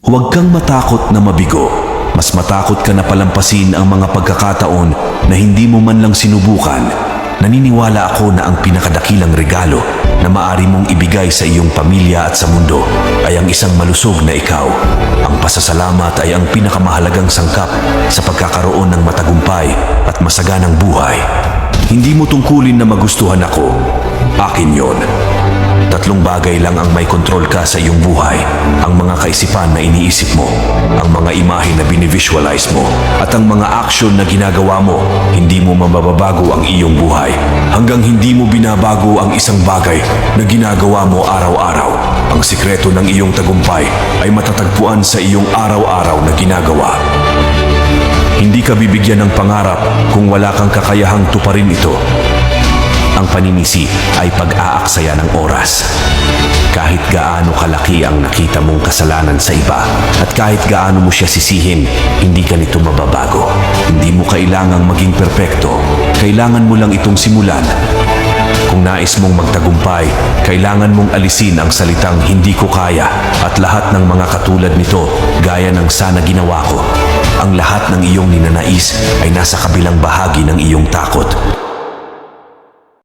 Huwag kang matakot na mabigo. Mas matakot ka na palampasin ang mga pagkakataon na hindi mo man lang sinubukan. Naniniwala ako na ang pinakadakilang regalo na maaari mong ibigay sa iyong pamilya at sa mundo ay ang isang malusog na ikaw. Ang pasasalamat ay ang pinakamahalagang sangkap sa pagkakaroon ng matagumpay at masaganang buhay. Hindi mo tungkulin na magustuhan ako. Akin yon. Tatlong bagay lang ang may kontrol ka sa iyong buhay. Ang mga kaisipan na iniisip mo, ang mga imahe na binivisualize mo, at ang mga aksyon na ginagawa mo. Hindi mo mababago ang iyong buhay hanggang hindi mo binabago ang isang bagay na ginagawa mo araw-araw. Ang sikreto ng iyong tagumpay ay matatagpuan sa iyong araw-araw na ginagawa. Hindi ka bibigyan ng pangarap kung wala kang kakayahang tuparin ito. Ang paninisi ay pag-aaksaya ng oras. Kahit gaano kalaki ang nakita mong kasalanan sa iba at kahit gaano mo siya sisihin, hindi ka nito mababago. Hindi mo kailangang maging perpekto. Kailangan mo lang itong simulan. Kung nais mong magtagumpay, kailangan mong alisin ang salitang hindi ko kaya at lahat ng mga katulad nito gaya ng sana ginawa ko. Ang lahat ng iyong ninanais ay nasa kabilang bahagi ng iyong takot.